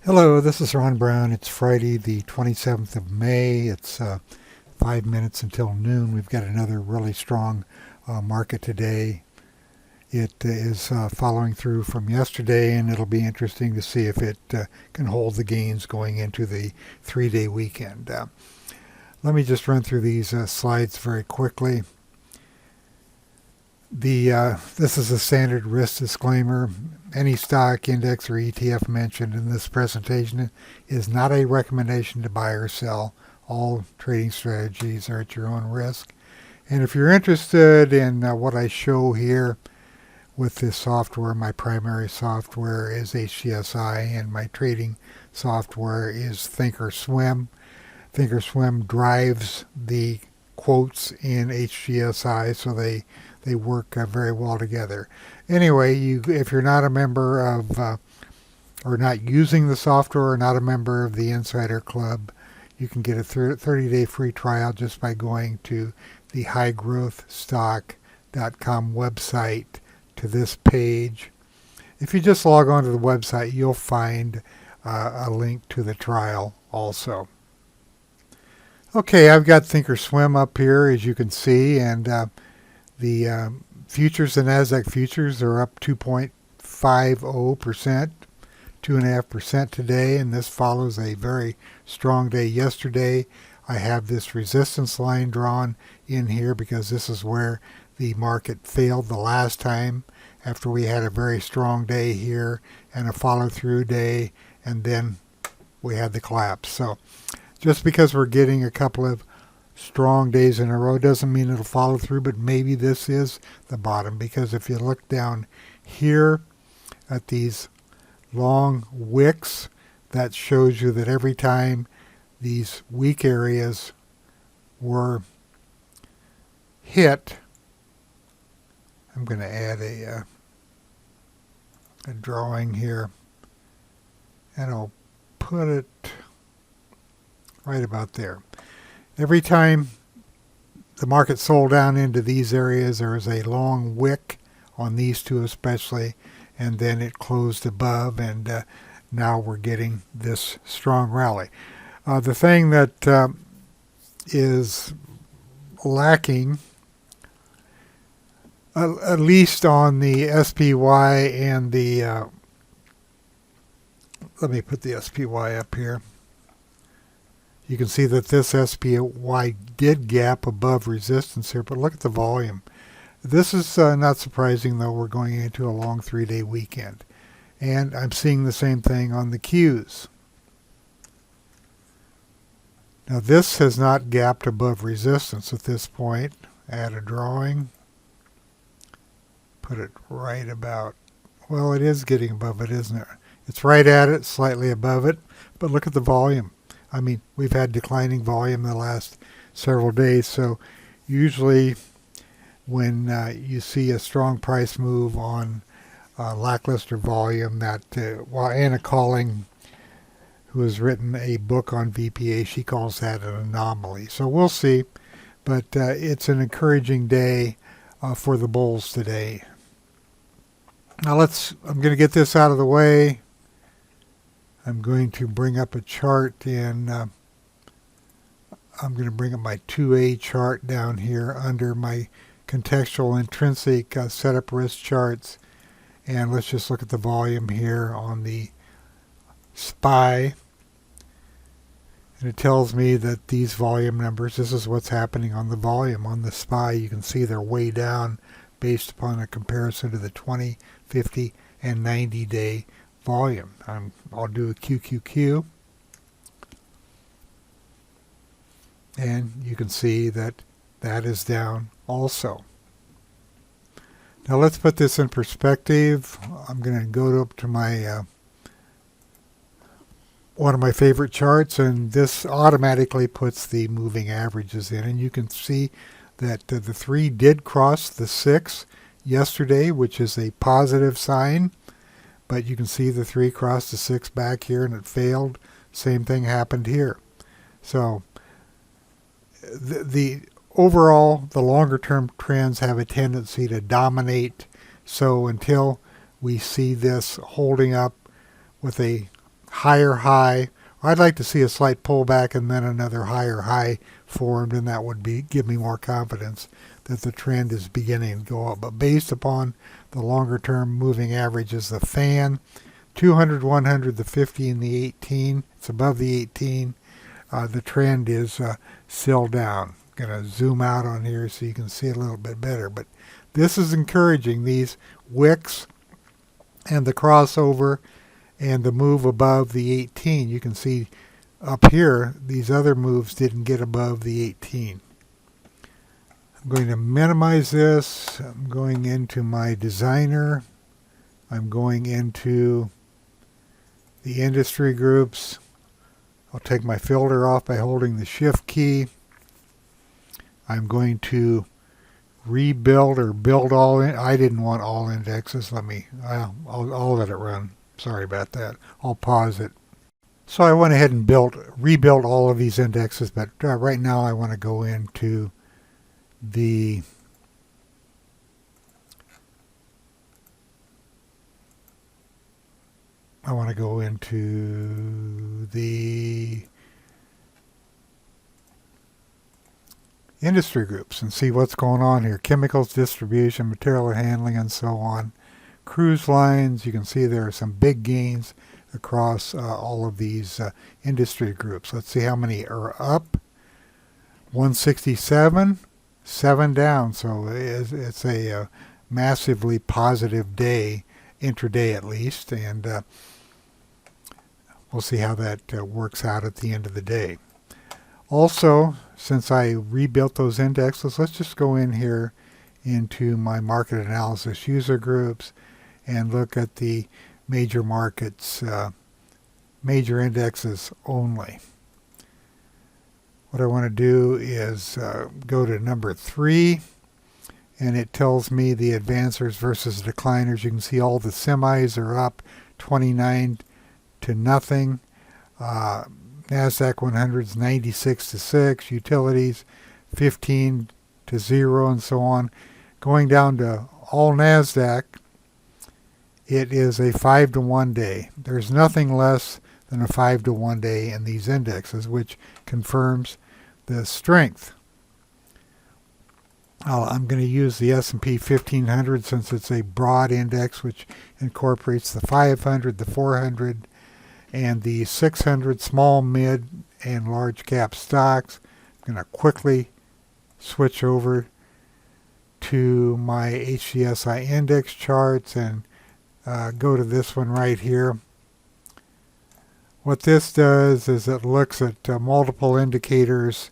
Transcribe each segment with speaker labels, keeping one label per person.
Speaker 1: Hello, this is Ron Brown. It's Friday, the 27th of May. It's 5 minutes until noon. We've got another really strong market today. It is following through from yesterday, and it'll be interesting to see if it can hold the gains going into the 3-day weekend. Let me just run through these slides very quickly. This is a standard risk disclaimer. Any stock, index, or ETF mentioned in this presentation is not a recommendation to buy or sell. All trading strategies are at your own risk. And if you're interested in what I show here with this software, my primary software is HGSI, and my trading software is Thinkorswim. Thinkorswim drives the quotes in HGSI, so they work very well together. Anyway, if you're not a member of or not using the software or not a member of the Insider Club, you can get a 30-day free trial just by going to the highgrowthstock.com website to this page. If you just log on to the website, you'll find a link to the trial also. Okay, I've got Thinkorswim up here, as you can see, and the futures, the NASDAQ futures, are up 2.50%, 2.5% today, and this follows a very strong day yesterday. I have this resistance line drawn in here because this is where the market failed the last time after we had a very strong day here and a follow-through day, and then we had the collapse. So just because we're getting a couple of strong days in a row doesn't mean it'll follow through, but maybe this is the bottom, because if you look down here at these long wicks, that shows you that every time these weak areas were hit, I'm going to add a drawing here, and I'll put it right about there. Every time the market sold down into these areas, there was a long wick on these two especially, and then it closed above, and now we're getting this strong rally. The thing that is lacking, at least on the SPY and the, let me put the SPY up here. You can see that this SPY did gap above resistance here, but look at the volume. This is not surprising, though. We're going into a long 3-day weekend. And I'm seeing the same thing on the Qs. Now this has not gapped above resistance at this point. Add a drawing. Put it right about, well, it is getting above it, isn't it? It's right at it, slightly above it, but look at the volume. I mean, we've had declining volume the last several days, so usually when you see a strong price move on lackluster volume, that Anna Calling, who has written a book on VPA, she calls that an anomaly. So we'll see, but it's an encouraging day for the bulls today. Now I'm going to get this out of the way. I'm going to bring up a chart in, I'm going to bring up my 2A chart down here under my contextual intrinsic setup risk charts. And let's just look at the volume here on the SPY. And it tells me that these volume numbers, this is what's happening on the volume. On the SPY, you can see they're way down based upon a comparison to the 20, 50, and 90-day volume. I'll do a QQQ, and you can see that that is down also. Now let's put this in perspective. I'm going to go up to my one of my favorite charts, and this automatically puts the moving averages in, and you can see that the 3 did cross the 6 yesterday, which is a positive sign. But you can see the 3 crossed the 6 back here, and it failed. Same thing happened here. So the overall, the longer term trends have a tendency to dominate. So until we see this holding up with a higher high. I'd like to see a slight pullback and then another higher high formed, and that would give me more confidence that the trend is beginning to go up. But based upon the longer term moving averages, the fan, 200, 100, the 50, and the 18, it's above the 18. The trend is still down. I'm going to zoom out on here so you can see it a little bit better. But this is encouraging. These wicks and the crossover and the move above the 18. You can see up here, these other moves didn't get above the 18. I'm going to minimize this. I'm going into my designer. I'm going into the industry groups. I'll take my filter off by holding the shift key. I'm going to rebuild or build all in. I didn't want all indexes. I'll let it run. Sorry about that. I'll pause it. So I went ahead and rebuilt all of these indexes, but right now I want to go into the industry groups and see what's going on here. Chemicals, distribution, material handling, and so on. Cruise lines, you can see there are some big gains across all of these industry groups. Let's see how many are up. 167, 7 down. So it's a massively positive day, intraday at least, and we'll see how that works out at the end of the day. Also, since I rebuilt those indexes, let's just go in here into my market analysis user groups and look at the major markets, major indexes only. What I want to do is go to number 3, and it tells me the advancers versus decliners. You can see all the semis are up 29 to nothing. NASDAQ 100 is 96 to 6. Utilities 15 to 0, and so on. Going down to all NASDAQ, it is a 5 to 1 day. There's nothing less than a 5 to 1 day in these indexes, which confirms the strength. I'm going to use the S&P 1500 since it's a broad index which incorporates the 500, the 400, and the 600 small, mid, and large cap stocks. I'm going to quickly switch over to my HGSI index charts and go to this one right here. What this does is it looks at multiple indicators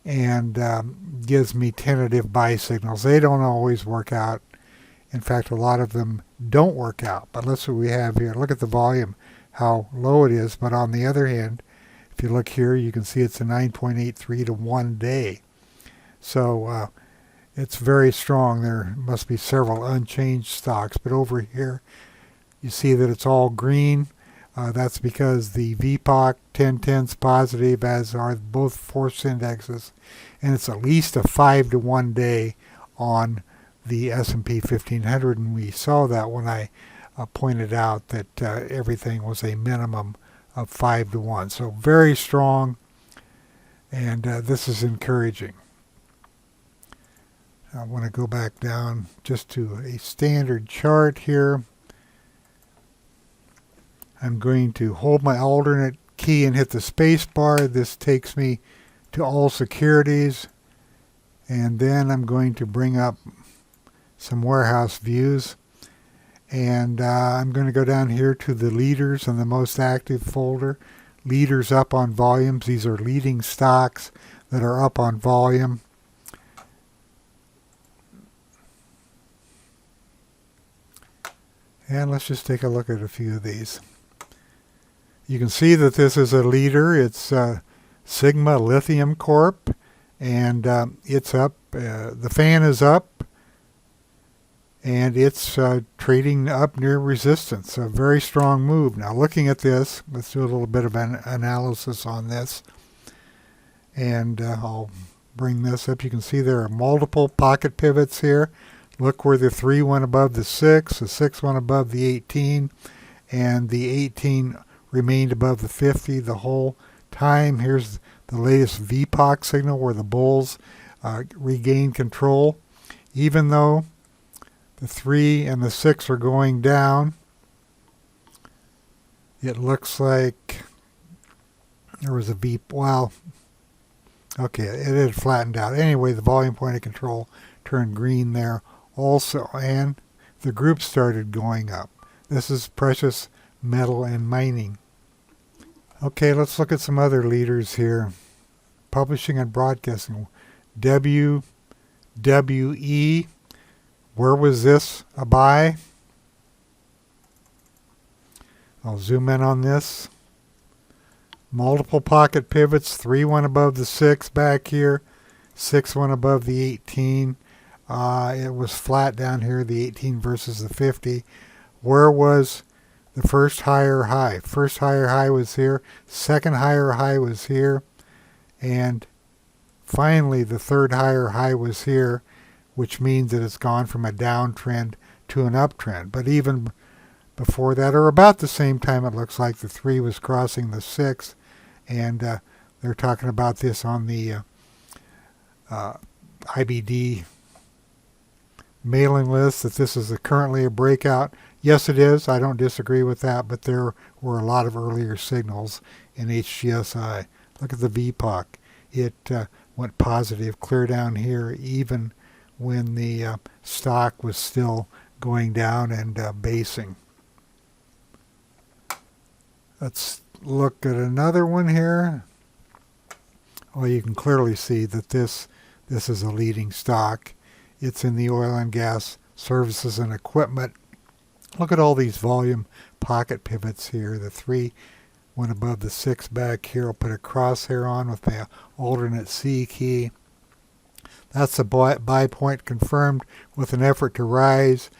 Speaker 1: and gives me tentative buy signals. They don't always work out. In fact, a lot of them don't work out. But let's see what we have here. Look at the volume, how low it is. But on the other hand, if you look here, you can see it's a 9.83 to 1 day. So it's very strong. There must be several unchanged stocks. But over here, you see that it's all green. That's because the VPOC 1010's positive, as are both force indexes, and it's at least a 5 to 1 day on the S&P 1500, and we saw that when I pointed out that everything was a minimum of 5 to 1. So very strong, and this is encouraging. I want to go back down just to a standard chart here. I'm going to hold my alternate key and hit the space bar. This takes me to all securities. And then I'm going to bring up some warehouse views. And I'm going to go down here to the leaders and the most active folder. Leaders up on volumes. These are leading stocks that are up on volume. And let's just take a look at a few of these. You can see that this is a leader. It's Sigma Lithium Corp, and it's up. The fan is up, and it's trading up near resistance. A very strong move. Now, looking at this, let's do a little bit of an analysis on this, and I'll bring this up. You can see there are multiple pocket pivots here. Look where the 3 went above the 6 went above the 18, and the 18 remained above the 50 the whole time. Here's the latest VPOC signal where the bulls regained control. Even though the 3 and the 6 are going down, it looks like there was a well, okay, it had flattened out. Anyway, the volume point of control turned green there also, and the group started going up. This is precious metal and mining. Okay, let's look at some other leaders here. Publishing and broadcasting. WWE. Where was this a buy? I'll zoom in on this. Multiple pocket pivots. 3 went above the 6 back here. 6 went above the 18. It was flat down here, the 18 versus the 50. Where was the first higher high? First higher high was here. Second higher high was here. And finally, the third higher high was here, which means that it's gone from a downtrend to an uptrend. But even before that, or about the same time, it looks like the 3 was crossing the 6. And they're talking about this on the IBD mailing list, that this is currently a breakout. Yes, it is. I don't disagree with that, but there were a lot of earlier signals in HGSI. Look at the VPOC. It went positive clear down here, even when the stock was still going down and basing. Let's look at another one here. Well, you can clearly see that this is a leading stock. It's in the oil and gas, services and equipment. Look at all these volume pocket pivots here. The 3 went above the 6 back here. I'll put a crosshair on with my alternate C key. That's a buy point confirmed with an effort to rise.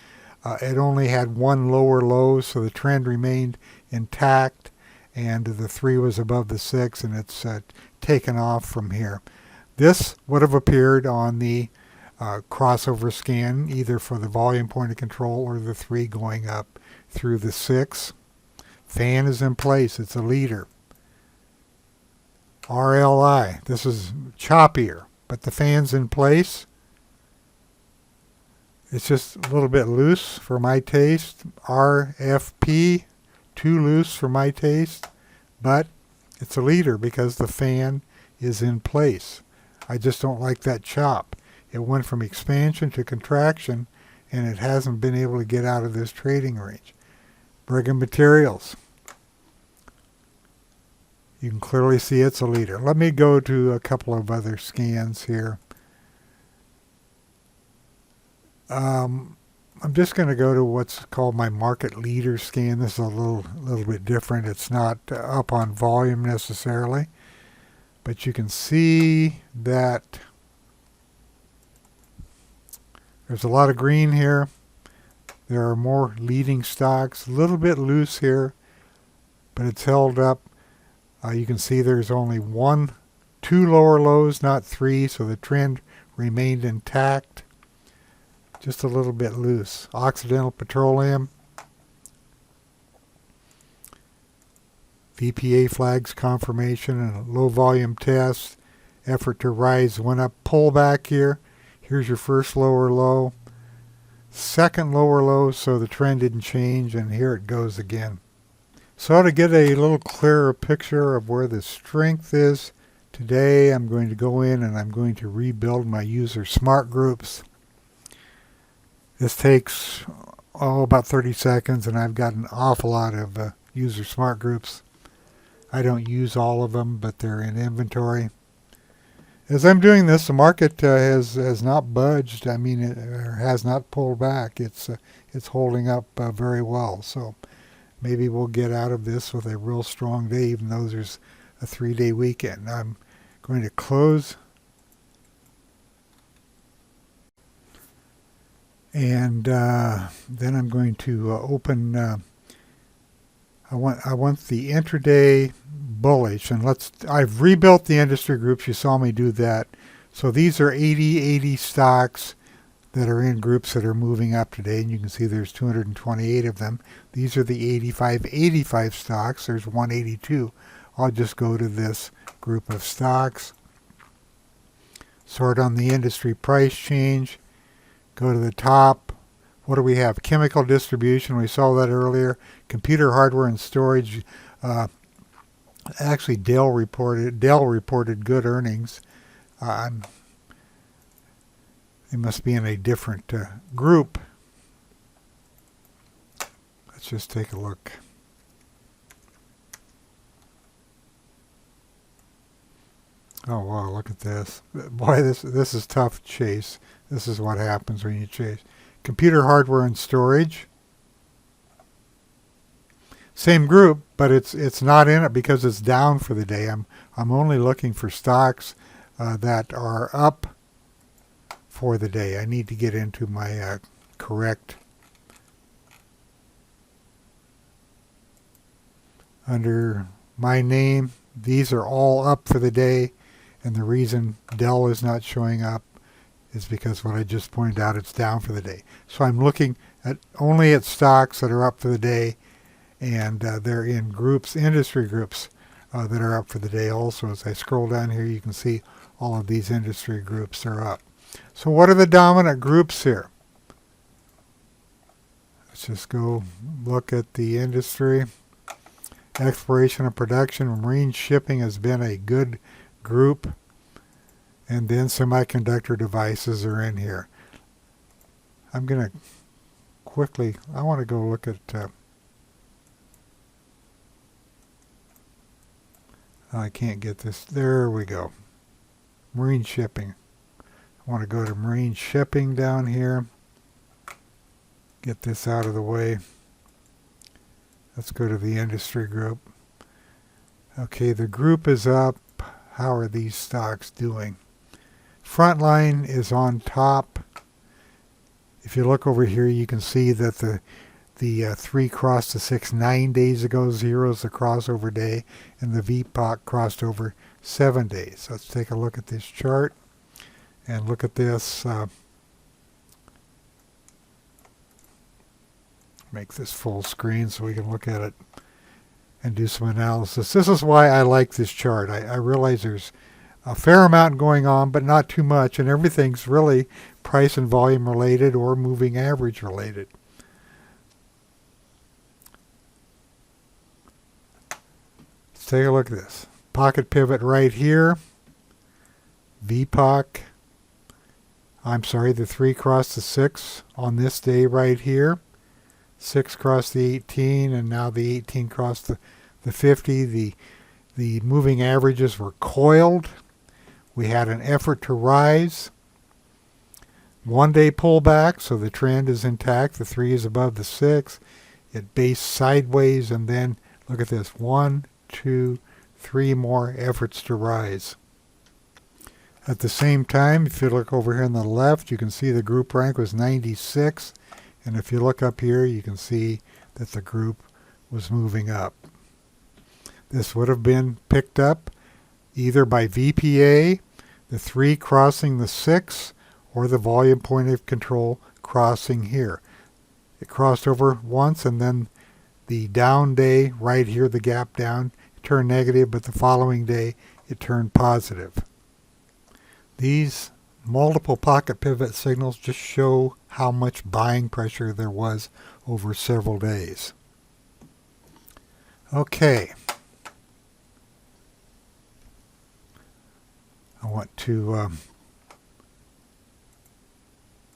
Speaker 1: It only had one lower low, so the trend remained intact. And the 3 was above the 6, and it's taken off from here. This would have appeared on the crossover scan, either for the volume point of control or the 3 going up through the 6. Fan is in place. It's a leader. RLI. This is choppier, but the fan's in place. It's just a little bit loose for my taste. RFP, too loose for my taste, but it's a leader because the fan is in place. I just don't like that chop. It went from expansion to contraction, and it hasn't been able to get out of this trading range. Brigham Materials. You can clearly see it's a leader. Let me go to a couple of other scans here. I'm just going to go to what's called my market leader scan. This is a little bit different. It's not up on volume necessarily, but you can see that there's a lot of green here. There are more leading stocks, a little bit loose here, but it's held up. You can see there's only 2 lower lows, not 3, so the trend remained intact. Just a little bit loose. Occidental Petroleum. VPA flags confirmation and a low volume test. Effort to rise went up. Pullback here. Here's your first lower low. Second lower low, so the trend didn't change, and here it goes again. So to get a little clearer picture of where the strength is today, I'm going to go in and I'm going to rebuild my user smart groups. This takes about 30 seconds, and I've got an awful lot of user smart groups. I don't use all of them, but they're in inventory. As I'm doing this, the market has not budged. I mean, it has not pulled back. It's holding up very well. So maybe we'll get out of this with a real strong day, even though there's a 3-day weekend. I'm going to close. And then I'm going to open. I want the intraday bullish, and I've rebuilt the industry groups. You saw me do that. So these are 80 stocks that are in groups that are moving up today, and you can see there's 228 of them. These are the 85 stocks. There's 182. I'll just go to this group of stocks, sort on the industry price change, go to the top. What do we have? Chemical distribution, we saw that earlier. Computer hardware and storage. Actually, Dell reported good earnings. They must be in a different group. Let's just take a look. Oh wow, look at this. Boy, this is tough to chase. This is what happens when you chase. Computer hardware and storage. Same group, but it's not in it because it's down for the day. I'm only looking for stocks that are up for the day. I need to get into my correct under my name. These are all up for the day, and the reason Dell is not showing up is because what I just pointed out, it's down for the day. So I'm looking at only at stocks that are up for the day, and they're in groups, industry groups that are up for the day also. As I scroll down here, you can see all of these industry groups are up. So what are the dominant groups here? Let's just go look at the industry. Exploration and production, marine shipping has been a good group. And then semiconductor devices are in here. I'm going to quickly, I want to go look at, I can't get this, there we go. Marine shipping. I want to go to marine shipping down here. Get this out of the way. Let's go to the industry group. Okay, the group is up. How are these stocks doing? Frontline is on top. If you look over here, you can see that the 3 crossed the 6 9 days ago. 0 is the crossover day, and the VPOC crossed over 7 days. Let's take a look at this chart and look at this. Make this full screen so we can look at it and do some analysis. This is why I like this chart. I realize there's a fair amount going on, but not too much, and everything's really price and volume related or moving average related. Let's take a look at this. Pocket pivot right here. VPOC. I'm sorry, the 3 crossed the 6 on this day right here. 6 crossed the 18, and now the 18 crossed the 50. The moving averages were coiled. We had an effort to rise. 1 day pullback, so the trend is intact. The 3 is above the 6. It based sideways, and then look at this. 1, 2, 3 more efforts to rise. At the same time, if you look over here on the left, you can see the group rank was 96. And if you look up here, you can see that the group was moving up. This would have been picked up either by VPA, the 3 crossing the 6, or the volume point of control crossing here. It crossed over once, and then the down day right here, the gap down, it turned negative, but the following day it turned positive. These multiple pocket pivot signals just show how much buying pressure there was over several days. Okay. I want to,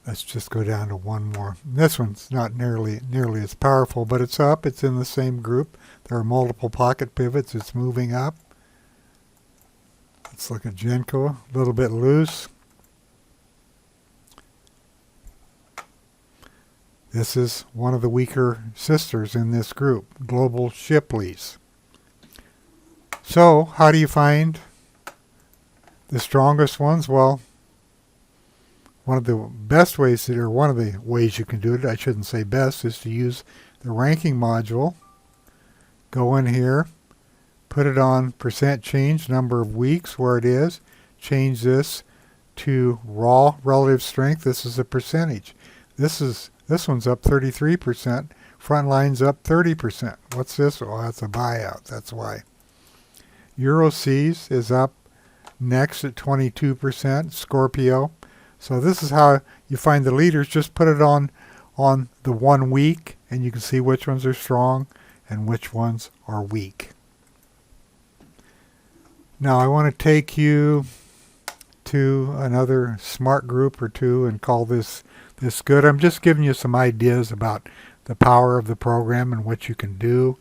Speaker 1: let's just go down to one more. This one's not nearly as powerful, but it's up. It's in the same group. There are multiple pocket pivots. It's moving up. Let's look at Genco, a little bit loose. This is one of the weaker sisters in this group, Global Ship Lease. So, how do you find the strongest ones? Well, one of the best ways, or one of the ways you can do it, I shouldn't say best, is to use the ranking module. Go in here, put it on percent change, number of weeks, where it is, change this to raw relative strength, this is a percentage. This one's up 33%. Front line's up 30%. What's this? Oh, that's a buyout. That's why. Euro Cs is up next at 22%. Scorpio. So this is how you find the leaders. Just put it on the 1 week, and you can see which ones are strong and which ones are weak. Now I want to take you to another smart group or two and call this good. I'm just giving you some ideas about the power of the program and what you can do.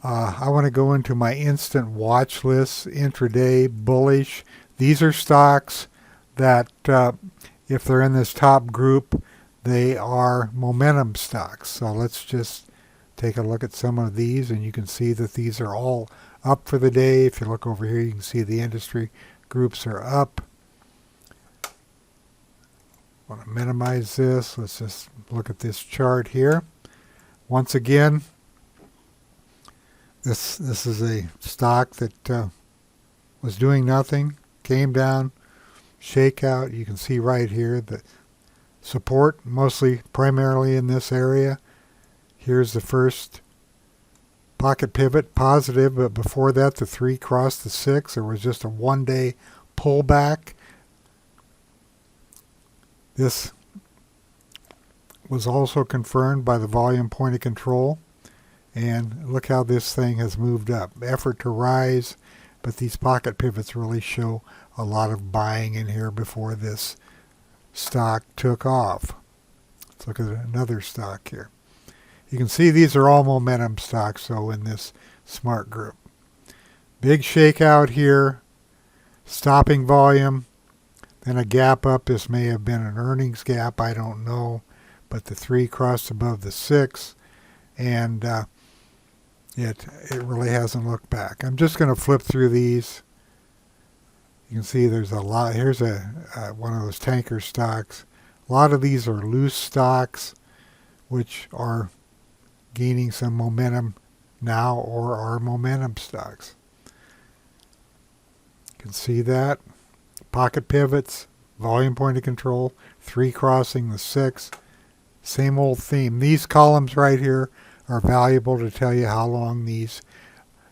Speaker 1: I want to go into my instant watch list, intraday, bullish. These are stocks that if they're in this top group, they are momentum stocks. So let's just take a look at some of these, and you can see that these are all up for the day. If you look over here, you can see the industry groups are up. I want to minimize this. Let's just look at this chart here. Once again, this is a stock that was doing nothing, came down, shakeout. You can see right here the support primarily in this area. Here's the first pocket pivot, positive, but before that the 3 crossed the 6. There was just a 1-day pullback. This was also confirmed by the volume point of control, and look how this thing has moved up. Effort to rise, but these pocket pivots really show a lot of buying in here before this stock took off. Let's look at another stock here. You can see these are all momentum stocks, so in this smart group. Big shakeout here, stopping volume, then a gap up. This may have been an earnings gap, I don't know, but the 3 crossed above the 6, and it really hasn't looked back. I'm just going to flip through these. You can see there's a lot. Here's one of those tanker stocks. A lot of these are loose stocks, which are gaining some momentum now or are momentum stocks. You can see that. Pocket pivots, volume point of control, 3 crossing the 6. Same old theme. These columns right here are valuable to tell you how long these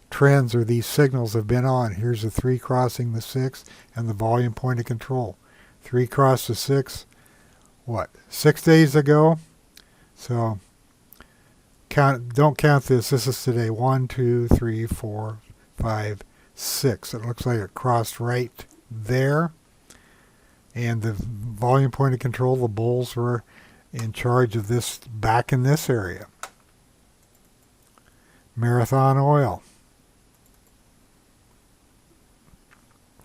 Speaker 1: trends or these signals have been on. Here's the 3 crossing the 6 and the volume point of control. 3 crossed the 6, 6 days ago? So don't count this. This is today. 1, 2, 3, 4, 5, 6. It looks like it crossed right there. And the volume point of control, the bulls were in charge of this back in this area. Marathon Oil.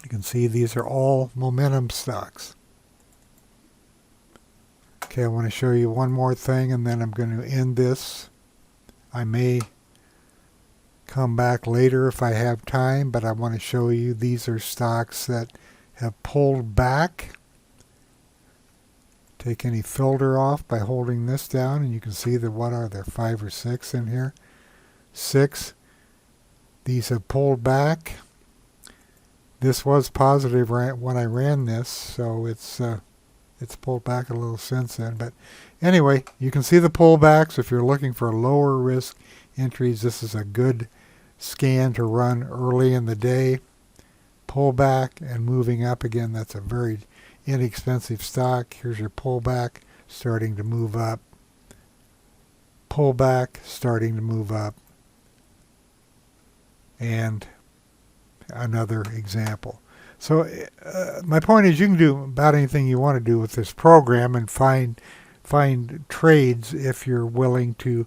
Speaker 1: You can see these are all momentum stocks. Okay, I want to show you one more thing, and then I'm going to end this. I may come back later if I have time, but I want to show you these are stocks that have pulled back. Take any filter off by holding this down, and you can see that what are there, 5 or 6 in here? 6. These have pulled back. This was positive when I ran this, so it's pulled back a little since then. But anyway, you can see the pullbacks. If you're looking for lower risk entries, this is a good scan to run early in the day. Pullback and moving up again. That's a very inexpensive stock. Here's your pullback starting to move up. Pullback starting to move up. And another example. So my point is, you can do about anything you want to do with this program and find trades if you're willing to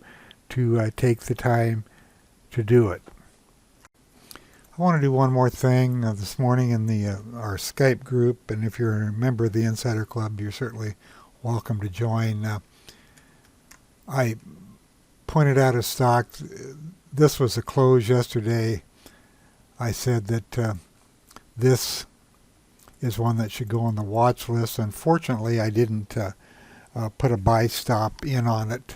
Speaker 1: take the time to do it. I want to do one more thing this morning in our Skype group, and if you're a member of the Insider Club, you're certainly welcome to join. I pointed out a stock. This was a close yesterday. I said that this is one that should go on the watch list. Unfortunately, I didn't put a buy stop in on it.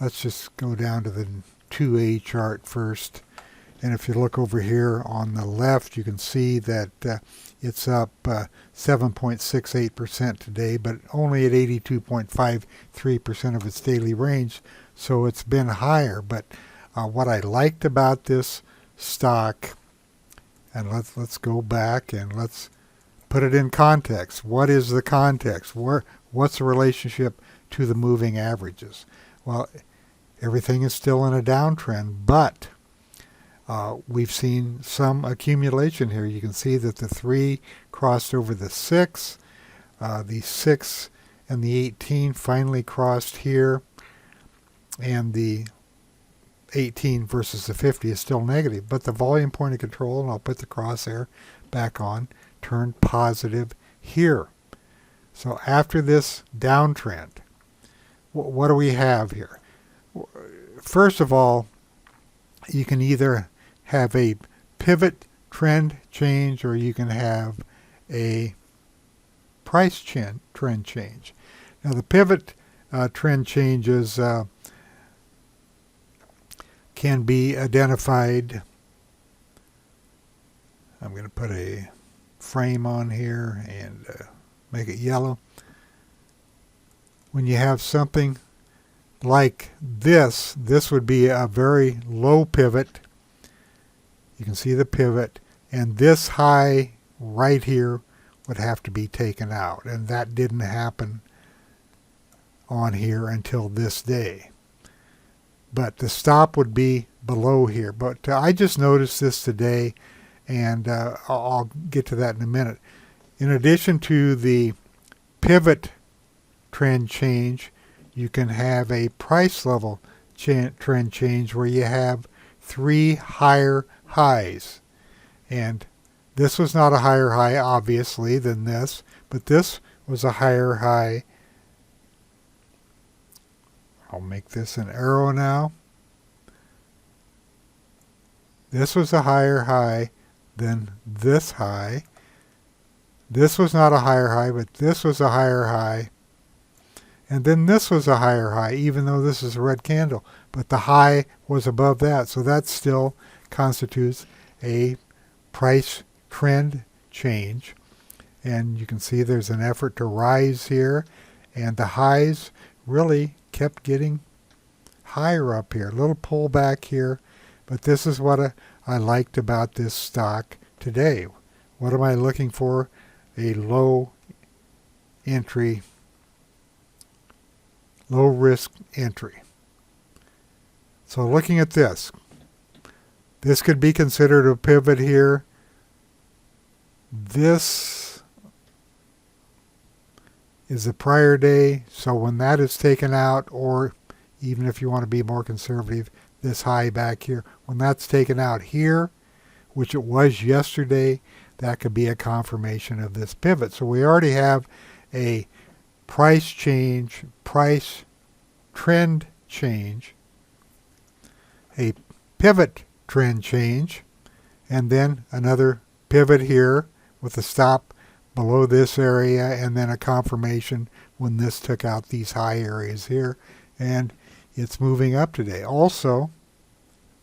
Speaker 1: Let's just go down to the 2A chart first. And if you look over here on the left, you can see that it's up 7.68% today, but only at 82.53% of its daily range. So it's been higher. But what I liked about this stock, and let's go back and let's put it in context. What is the context? What's the relationship to the moving averages? Well, everything is still in a downtrend, but we've seen some accumulation here. You can see that the 3 crossed over the 6. The 6 and the 18 finally crossed here, and the 18 versus the 50 is still negative, but the volume point of control, and I'll put the crosshair back on, turned positive here. So after this downtrend, what do we have here? First of all, you can either have a pivot trend change or you can have a price trend change. Now the pivot trend changes can be identified. I'm going to put a frame on here and make it yellow. When you have something like this would be a very low pivot. You can see the pivot, and this high right here would have to be taken out, and that didn't happen on here until this day. But the stop would be below here. But I just noticed this today, and I'll get to that in a minute. In addition to the pivot trend change, you can have a price level trend change where you have 3 higher highs. And this was not a higher high, obviously, than this, but this was a higher high. I'll make this an arrow now. This was a higher high than this high. This was not a higher high, but this was a higher high. And then this was a higher high, even though this is a red candle. But the high was above that, so that still constitutes a price trend change. And you can see there's an effort to rise here, and the highs really kept getting higher up here. A little pullback here, but this is what I liked about this stock today. What am I looking for? A low entry, low risk entry. So looking at this could be considered a pivot here. This is the prior day, so when that is taken out, or even if you want to be more conservative, this high back here, when that's taken out here, which it was yesterday, that could be a confirmation of this pivot. So we already have a price change, price trend change, a pivot trend change, and then another pivot here with a stop below this area, and then a confirmation when this took out these high areas here, and it's moving up today. Also,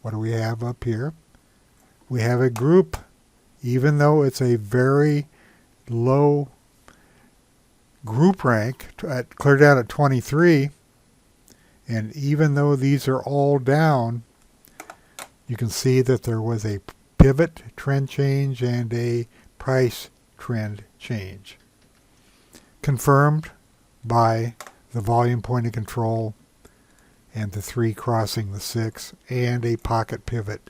Speaker 1: what do we have up here? We have a group, even though it's a very low group rank, clear down at 23, and even though these are all down, you can see that there was a pivot trend change and a price trend change, confirmed by the volume point of control and the 3 crossing the 6 and a pocket pivot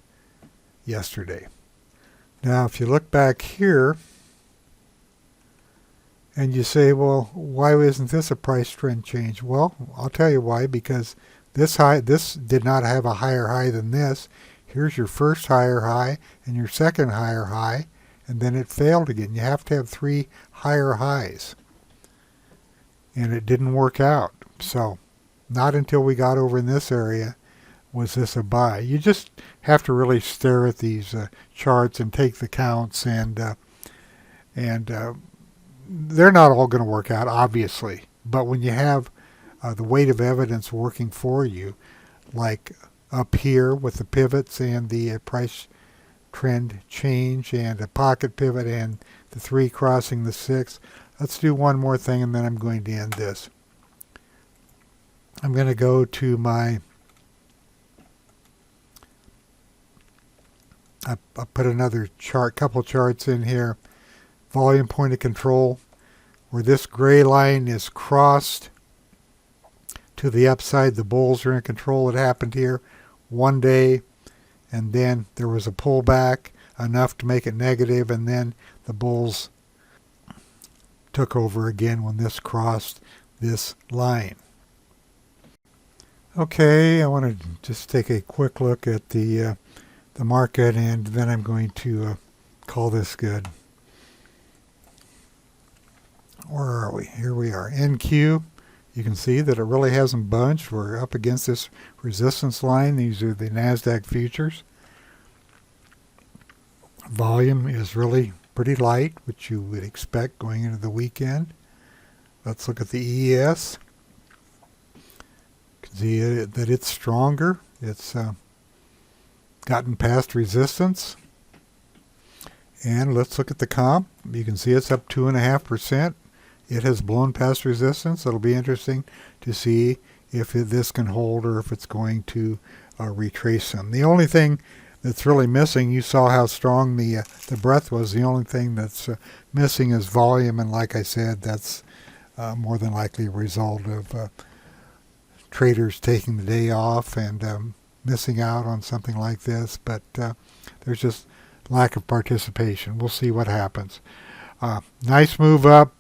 Speaker 1: yesterday. Now if you look back here and you say, well, why isn't this a price trend change? Well, I'll tell you why. Because this did not have a higher high than this. Here's your first higher high and your second higher high, and then it failed again. You have to have 3 higher highs, and it didn't work out. So not until we got over in this area was this a buy. You just have to really stare at these charts and take the counts, and they're not all going to work out, obviously. But when you have the weight of evidence working for you, like up here with the pivots and the price trend change and a pocket pivot and the 3 crossing the 6. Let's do one more thing and then I'm going to end this. I'm going to go to my, I put another chart, couple charts in here. Volume point of control, where this gray line is crossed to the upside. The bulls are in control. It happened here one day, and then there was a pullback enough to make it negative, and then the bulls took over again when this crossed this line. Okay, I want to just take a quick look at the market, and then I'm going to call this good. Where are we? Here we are. NQ. You can see that it really hasn't budged. We're up against this resistance line. These are the NASDAQ futures. Volume is really pretty light, which you would expect going into the weekend. Let's look at the ES. You can see that it's stronger. It's gotten past resistance. And let's look at the comp. You can see it's up 2.5%. It has blown past resistance. It'll be interesting to see if this can hold or if it's going to retrace some. The only thing that's really missing, you saw how strong the breadth was. The only thing that's missing is volume, and like I said, that's more than likely a result of traders taking the day off and missing out on something like this. But there's just lack of participation. We'll see what happens. Nice move up.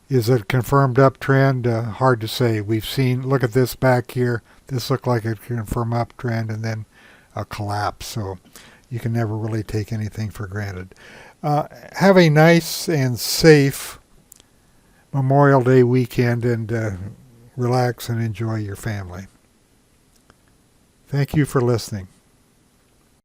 Speaker 1: Is it a confirmed uptrend? Hard to say. We've seen, look at this back here. This looked like a confirmed uptrend and then a collapse. So you can never really take anything for granted. Have a nice and safe Memorial Day weekend and relax and enjoy your family. Thank you for listening.